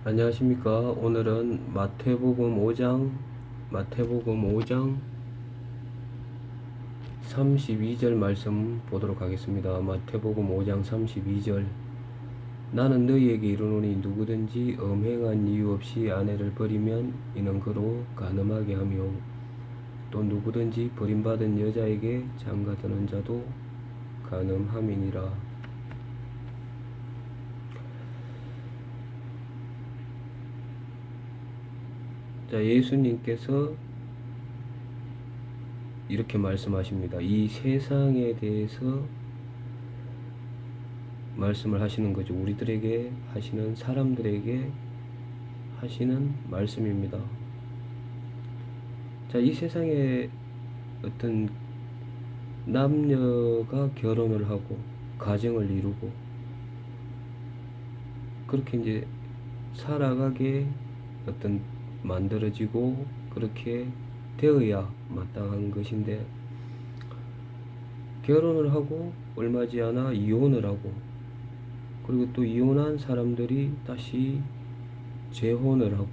안녕하십니까. 오늘은 마태복음 5장 32절 말씀 보도록 하겠습니다. 마태복음 5장 32절. 나는 너희에게 이르노니 누구든지 음행한 이유 없이 아내를 버리면 이는 그로 간음하게 하며 또 누구든지 버림받은 여자에게 장가드는 자도 간음함이니라. 자, 예수님께서 이렇게 말씀하십니다. 이 세상에 대해서 말씀을 하시는 거죠. 우리들에게 하시는, 사람들에게 하시는 말씀입니다. 자, 이 세상에 어떤 남녀가 결혼을 하고 가정을 이루고 그렇게 이제 살아가게 어떤 만들어지고 그렇게 되어야 마땅한 것인데, 결혼을 하고 얼마 지 않아 이혼을 하고, 그리고 또 이혼한 사람들이 다시 재혼을 하고,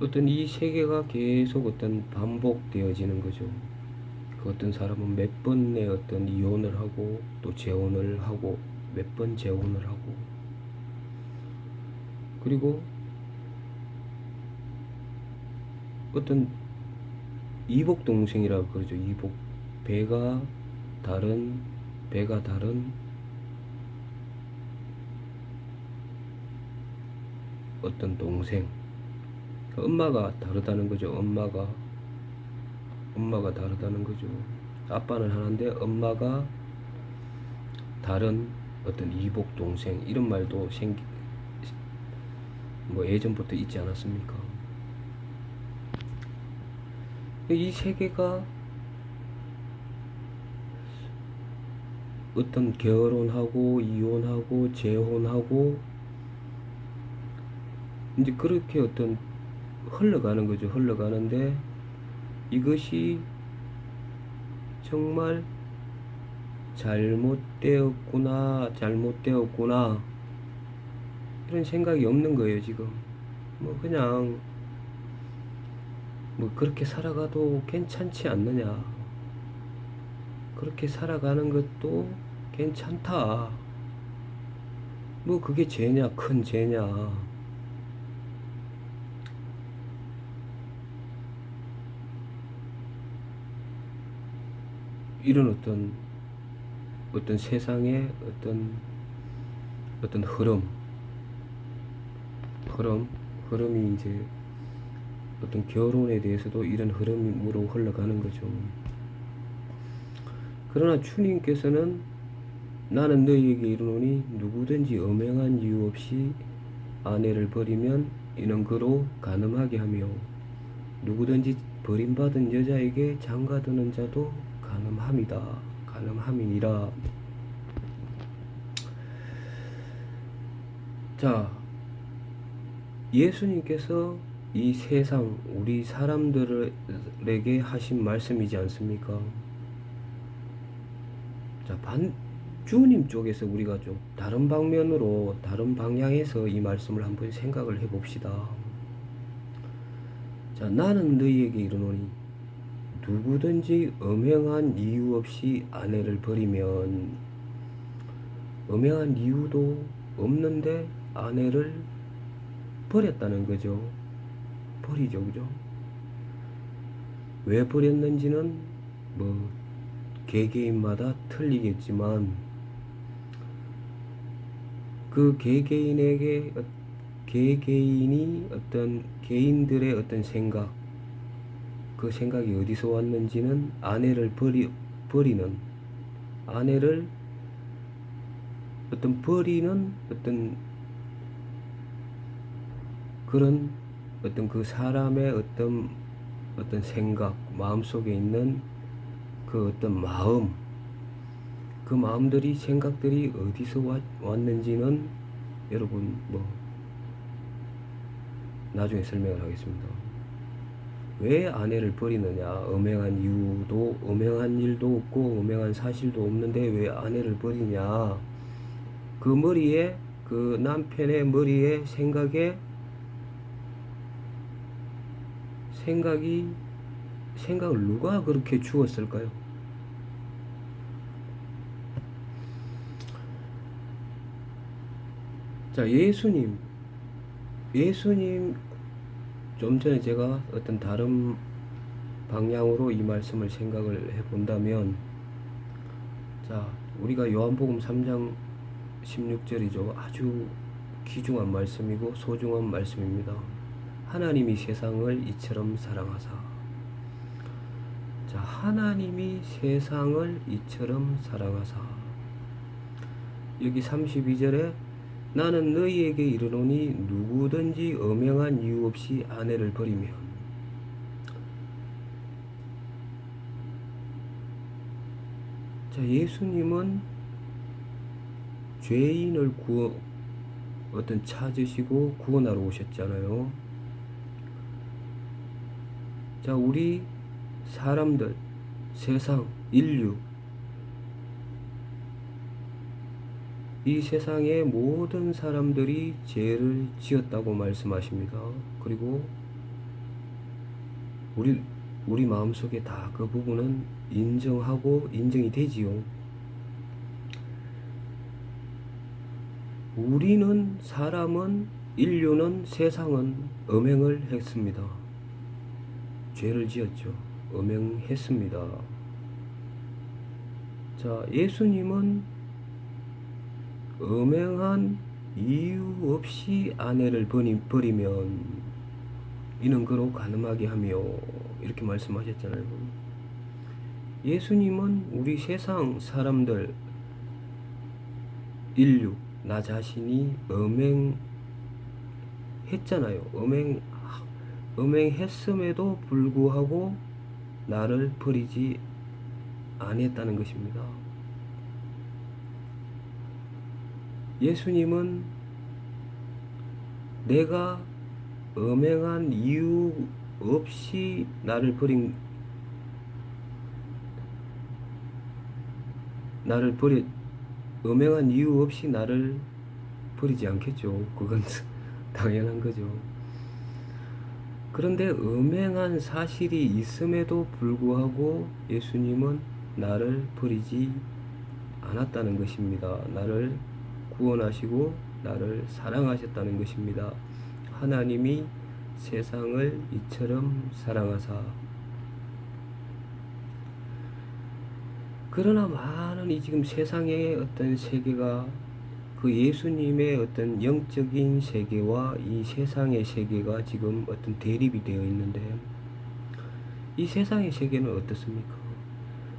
어떤 이 세계가 계속 어떤 반복되어지는 거죠. 그 어떤 사람은 몇 번의 어떤 이혼을 하고 또 재혼을 하고 몇 번 재혼을 하고, 그리고 어떤 이복 동생이라고 그러죠. 이복, 배가 다른 어떤 동생, 엄마가 다르다는 거죠. 엄마가 다르다는 거죠. 아빠는 하나인데 엄마가 다른 어떤 이복 동생, 이런 말도 뭐 예전부터 있지 않았습니까? 이 세계가 어떤 결혼하고 이혼하고 재혼하고 이제 그렇게 어떤 흘러가는 거죠. 흘러가는데 이것이 정말 잘못되었구나 이런 생각이 없는 거예요. 지금 뭐 그냥 뭐 그렇게 살아가도 괜찮지 않느냐, 그렇게 살아가는 것도 괜찮다, 뭐 그게 죄냐, 큰 죄냐, 이런 어떤 세상의 어떤 흐름이 이제 어떤 결혼에 대해서도 이런 흐름으로 흘러가는 거죠. 그러나 주님께서는 나는 너희에게 이르노니 누구든지 음행한 이유 없이 아내를 버리면 이는 그로 간음하게 하며 누구든지 버림받은 여자에게 장가드는 자도 간음함이니라. 자, 예수님께서 이 세상 우리 사람들에게 하신 말씀이지 않습니까? 자, 주님 쪽에서 우리가 좀 다른 방면으로, 다른 방향에서 이 말씀을 한번 생각을 해봅시다. 자, 나는 너희에게 이르노니 누구든지 음행한 이유 없이 아내를 버리면, 음행한 이유도 없는데 아내를 버렸다는 거죠. 버리죠, 그죠? 왜 버렸는지는 뭐 개개인마다 틀리겠지만, 그 개개인이 어떤 개인들의 어떤 생각, 그 생각이 어디서 왔는지는 버리는, 아내를 버리는 어떤 그런 어떤 그 사람의 어떤 생각, 마음속에 있는 그 어떤 그 마음들이, 생각들이 어디서 왔는지는 여러분 뭐 나중에 설명을 하겠습니다. 왜 아내를 버리느냐? 음행한 일도 없고 음행한 사실도 없는데 왜 아내를 버리냐? 그 머리에 그 남편의 머리에 생각을 누가 그렇게 주었을까요? 자, 예수님, 좀 전에 제가 어떤 다른 방향으로 이 말씀을 생각을 해 본다면, 자, 우리가 요한복음 3장 16절이죠. 아주 귀중한 말씀이고 소중한 말씀입니다. 하나님이 세상을 이처럼 사랑하사. 자, 하나님이 세상을 이처럼 사랑하사. 여기 32절에 나는 너희에게 이르노니 누구든지 엄행한 이유 없이 아내를 버리면. 자, 예수님은 죄인을 찾으시고 구원하러 오셨잖아요. 자, 우리 사람들, 세상, 인류, 이 세상의 모든 사람들이 죄를 지었다고 말씀하십니다. 그리고 우리 마음속에 다 그 부분은 인정하고 인정이 되지요. 인류는 세상은 음행을 했습니다. 죄를 지었죠. 음행했습니다. 자, 예수님은 음행한 이유 없이 아내를 버리면 이는 그로 가늠하게 하며 이렇게 말씀하셨잖아요. 예수님은 우리 세상 사람들, 인류, 나 자신이 음행했잖아요. 음행했음에도 불구하고 나를 버리지 않았다는 것입니다. 예수님은 내가 음행한 이유 없이 음행한 이유 없이 나를 버리지 않겠죠. 그건 당연한 거죠. 그런데 음행한 사실이 있음에도 불구하고 예수님은 나를 버리지 않았다는 것입니다. 나를 구원하시고 나를 사랑하셨다는 것입니다. 하나님이 세상을 이처럼 사랑하사. 그러나 많은 이 지금 세상의 어떤 세계가 그 예수님의 어떤 영적인 세계와 이 세상의 세계가 지금 어떤 대립이 되어 있는데, 이 세상의 세계는 어떻습니까?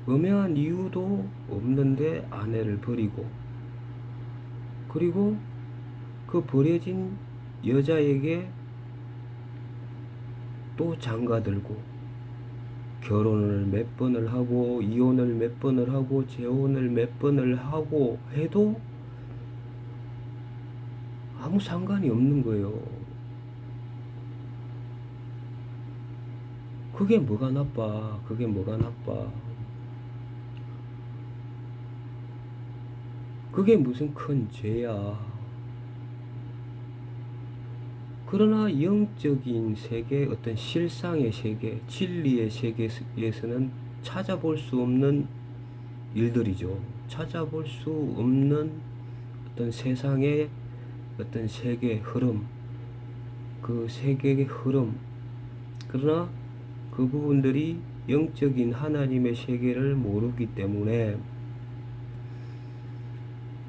음행한 이유도 없는데 아내를 버리고, 그리고 그 버려진 여자에게 또 장가들고, 결혼을 몇 번을 하고 이혼을 몇 번을 하고 재혼을 몇 번을 하고 해도 아무 상관이 없는 거예요. 그게 뭐가 나빠? 그게 뭐가 나빠? 그게 무슨 큰 죄야. 그러나 영적인 세계, 어떤 실상의 세계, 진리의 세계에서는 찾아볼 수 없는 일들이죠. 찾아볼 수 없는 어떤 세상의 어떤 세계의 흐름, 그 세계의 흐름. 그러나 그 부분들이 영적인 하나님의 세계를 모르기 때문에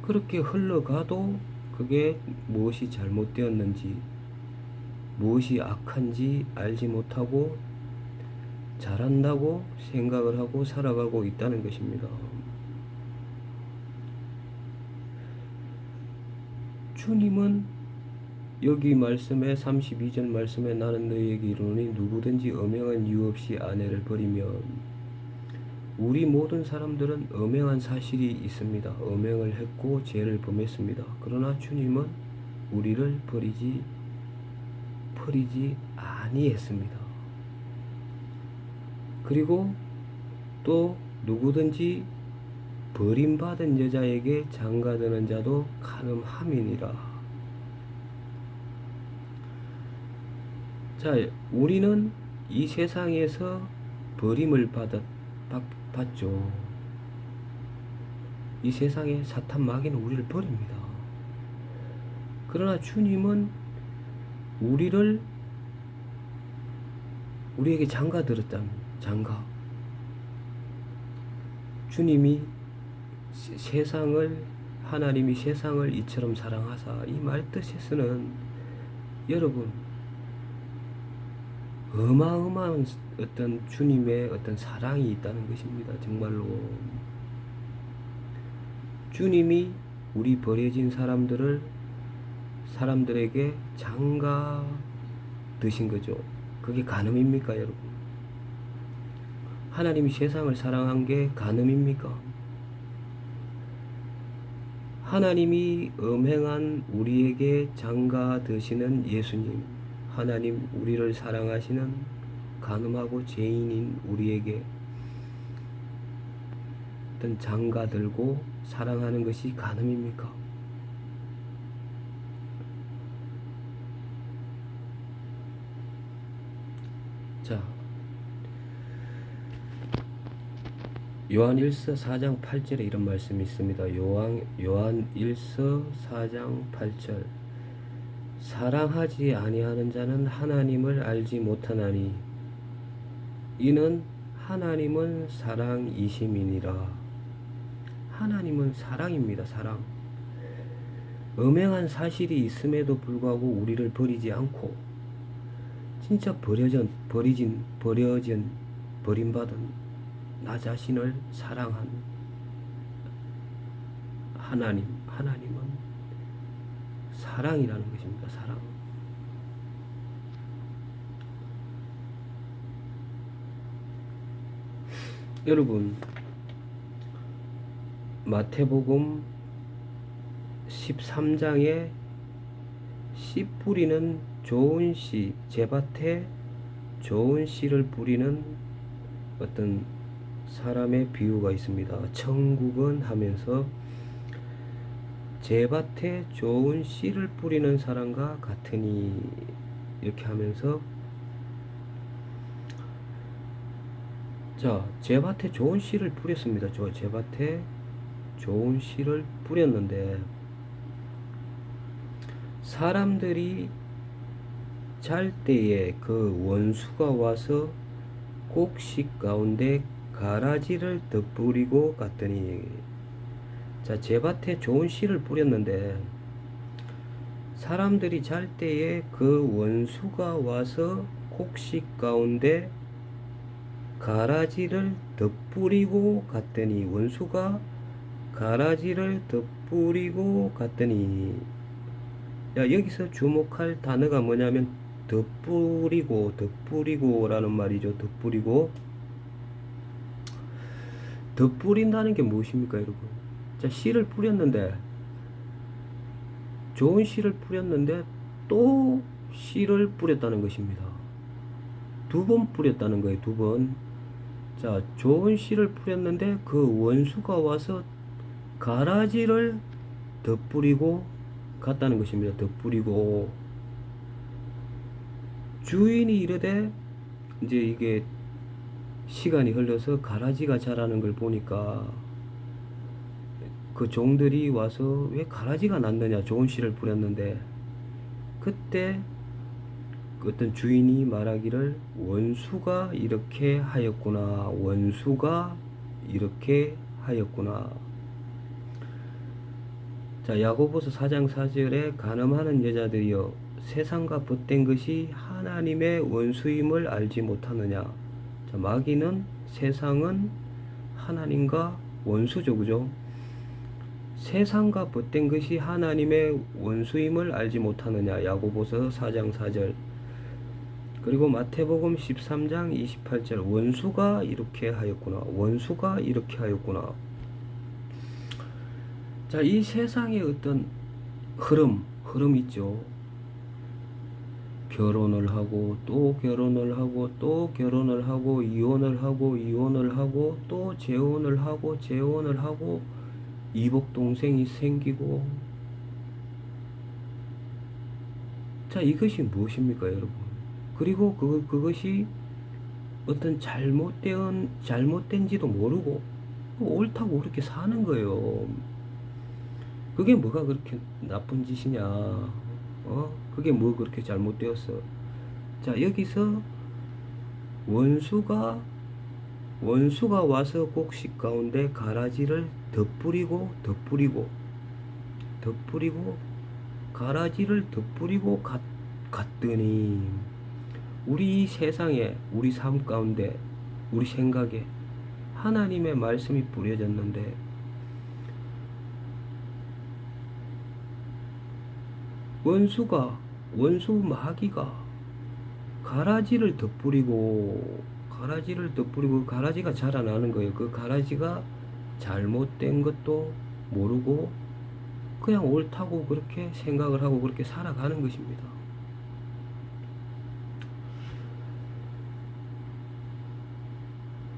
그렇게 흘러가도 그게 무엇이 잘못되었는지, 무엇이 악한지 알지 못하고 잘한다고 생각을 하고 살아가고 있다는 것입니다. 주님은 여기 말씀에 32절 말씀에 나는 너희에게 이르노니 누구든지 음행한 이유 없이 아내를 버리면, 우리 모든 사람들은 음행한 사실이 있습니다. 음행을 했고 죄를 범했습니다. 그러나 주님은 우리를 버리지 아니했습니다. 그리고 또 누구든지 버림받은 여자에게 장가드는 자도 간음함이니라. 자, 우리는 이 세상에서 버림을 받죠. 이 세상에 사탄 마귀는 우리를 버립니다. 그러나 주님은 우리에게 장가 들었다는 장가. 주님이 하나님이 세상을 이처럼 사랑하사, 이 말 뜻에서는 여러분 어마어마한 어떤 주님의 어떤 사랑이 있다는 것입니다. 정말로 주님이 우리 버려진 사람들에게 장가 드신 거죠. 그게 간음입니까, 여러분? 하나님이 세상을 사랑한 게 간음입니까? 하나님이 음행한 우리에게 장가 드시는 예수님, 하나님 우리를 사랑하시는 간음하고 죄인인 우리에게 어떤 장가 들고 사랑하는 것이 간음입니까? 자, 요한 1서 4장 8절에 이런 말씀이 있습니다. 요한 1서 4장 8절. 사랑하지 아니하는 자는 하나님을 알지 못하나니 이는 하나님은 사랑이심이니라. 하나님은 사랑입니다. 사랑. 음행한 사실이 있음에도 불구하고 우리를 버리지 않고 진짜 버림받은 나 자신을 사랑한 하나님은 사랑이라는 것입니다. 사랑. 여러분, 마태복음 13장에 씨 뿌리는 좋은 씨, 제밭에 좋은 씨를 뿌리는 어떤 사람의 비유가 있습니다. 천국은 하면서 제밭에 좋은 씨를 뿌리는 사람과 같으니 이렇게 하면서, 자, 제밭에 좋은 씨를 뿌렸습니다. 제밭에 좋은 씨를 뿌렸는데 사람들이 잘 때에 그 원수가 와서 곡식 가운데 가라지를 덧뿌리고 갔더니, 자, 제밭에 좋은 씨를 뿌렸는데 사람들이 잘 때에 그 원수가 와서 곡식 가운데 가라지를 덧뿌리고 갔더니, 원수가 가라지를 덧뿌리고 갔더니, 야, 여기서 주목할 단어가 뭐냐면 덧뿌리고라는 말이죠. 덧뿌린다는 게 무엇입니까, 여러분? 자, 씨를 뿌렸는데, 좋은 씨를 뿌렸는데 또 씨를 뿌렸다는 것입니다. 2번 뿌렸다는 거예요. 2번. 자, 좋은 씨를 뿌렸는데 그 원수가 와서 가라지를 덧뿌리고 갔다는 것입니다. 덧뿌리고. 주인이 이르되, 이제 이게 시간이 흘러서 가라지가 자라는 걸 보니까 그 종들이 와서 왜 가라지가 났느냐, 좋은 씨를 뿌렸는데. 그때 어떤 주인이 말하기를 원수가 이렇게 하였구나. 자, 야고보서 4장 4절에 간음하는 여자들이여 세상과 벗된 것이 하나님의 원수임을 알지 못하느냐. 자, 마귀는, 세상은 하나님과 원수죠. 그죠? 세상과 벗된 것이 하나님의 원수임을 알지 못하느냐. 야고보서 4장 4절. 그리고 마태복음 13장 28절. 원수가 이렇게 하였구나. 자, 이 세상의 어떤 흐름 있죠. 결혼을 하고 또 결혼을 하고 또 결혼을 하고 이혼을 하고 이혼을 하고 또 재혼을 하고 재혼을 하고 이복 동생이 생기고. 자, 이것이 무엇입니까, 여러분? 그리고 그것이 어떤 잘못된지도 모르고 옳다고 그렇게 사는 거예요. 그게 뭐가 그렇게 나쁜 짓이냐? 그게 뭐 그렇게 잘못되었어? 자, 여기서 원수가 와서 곡식 가운데 가라지를 덧뿌리고 가라지를 덧뿌리고 갔더니 우리 세상에, 우리 삶 가운데, 우리 생각에 하나님의 말씀이 뿌려졌는데 원수 마귀가 가라지를 덧뿌리고 가라지가 자라나는 거예요. 그 가라지가 잘못된 것도 모르고 그냥 옳다고 그렇게 생각을 하고 그렇게 살아가는 것입니다.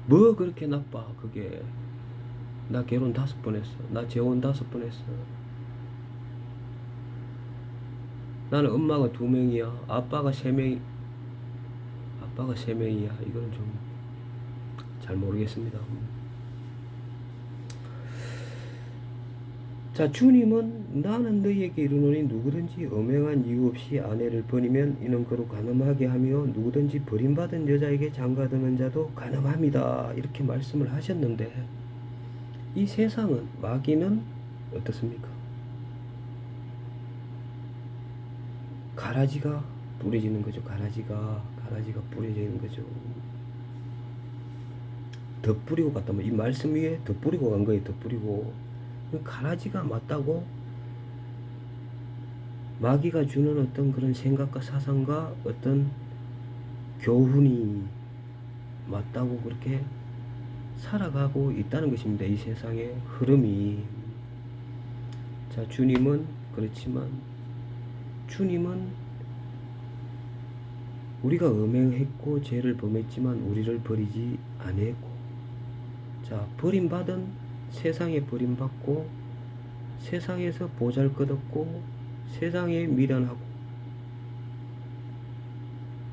뭐 그렇게 나빠 그게. 나 결혼 5번 했어. 나 재혼 5번 했어. 나는 엄마가 2명이야. 아빠가 3명이야. 이거는 좀 잘 모르겠습니다. 자, 주님은 나는 너희에게 이르노니 누구든지 엄행한 이유 없이 아내를 버리면 이는 그로 간음하게 하며 누구든지 버림받은 여자에게 장가드는 자도 간음합니다. 이렇게 말씀을 하셨는데 이 세상은, 마귀는 어떻습니까? 가라지가 뿌려지는 거죠. 가라지가 뿌려지는 거죠. 덧뿌리고 갔다. 이 말씀 위에 덧뿌리고 간 거예요. 덧뿌리고. 가라지가 맞다고 마귀가 주는 어떤 그런 생각과 사상과 어떤 교훈이 맞다고 그렇게 살아가고 있다는 것입니다. 이 세상의 흐름이. 자, 주님은 그렇지만 주님은 우리가 음행했고 죄를 범했지만 우리를 버리지 아니했고, 자, 버림받은 세상에 버림받고 세상에서 보잘것없고 세상에 미련하고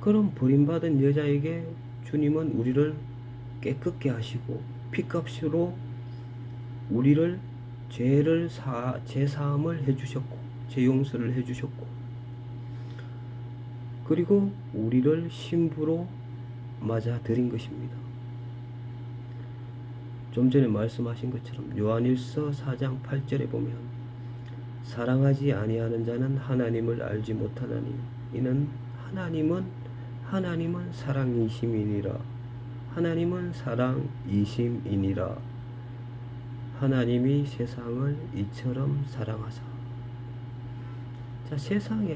그런 버림받은 여자에게 주님은 우리를 깨끗게 하시고 피값으로 우리를 제사함을 해주셨고 제용서를 해주셨고 그리고 우리를 신부로 맞아들인 것입니다. 좀 전에 말씀하신 것처럼 요한일서 4장 8절에 보면 사랑하지 아니하는 자는 하나님을 알지 못하나니 이는 하나님은 사랑이심이니라. 하나님은 사랑이심이니라. 하나님이 세상을 이처럼 사랑하사. 자, 세상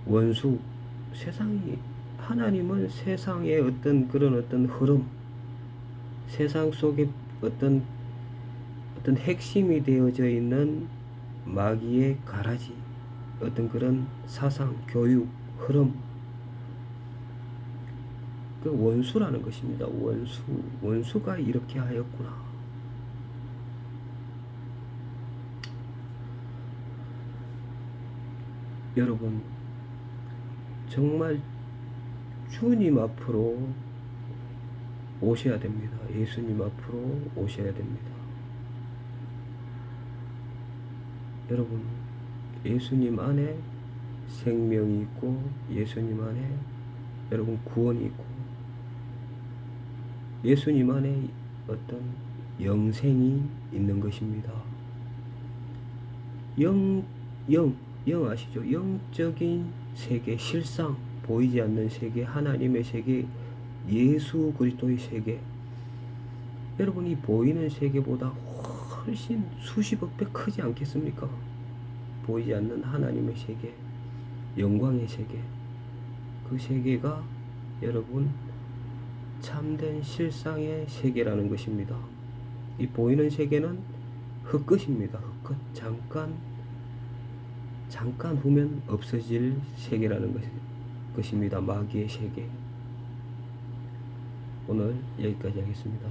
원수, 세상이, 하나님은 세상의 어떤 그런 어떤 흐름, 세상 속에 어떤 핵심이 되어져 있는 마귀의 가라지, 어떤 그런 사상, 교육, 흐름, 그 원수라는 것입니다. 원수가 이렇게 하였구나. 여러분, 정말 주님 앞으로 오셔야 됩니다. 예수님 앞으로 오셔야 됩니다. 여러분, 예수님 안에 생명이 있고 예수님 안에 여러분 구원이 있고 예수님 안에 어떤 영생이 있는 것입니다. 영 아시죠? 영적인 세계, 실상, 보이지 않는 세계, 하나님의 세계, 예수 그리스도의 세계. 여러분, 이 보이는 세계보다 훨씬 수십억 배 크지 않겠습니까? 보이지 않는 하나님의 세계, 영광의 세계. 그 세계가 여러분 참된 실상의 세계라는 것입니다. 이 보이는 세계는 흙끝입니다. 흙끝. 잠깐 잠깐 후면 없어질 세계라는 것입니다. 마귀의 세계. 오늘 여기까지 하겠습니다.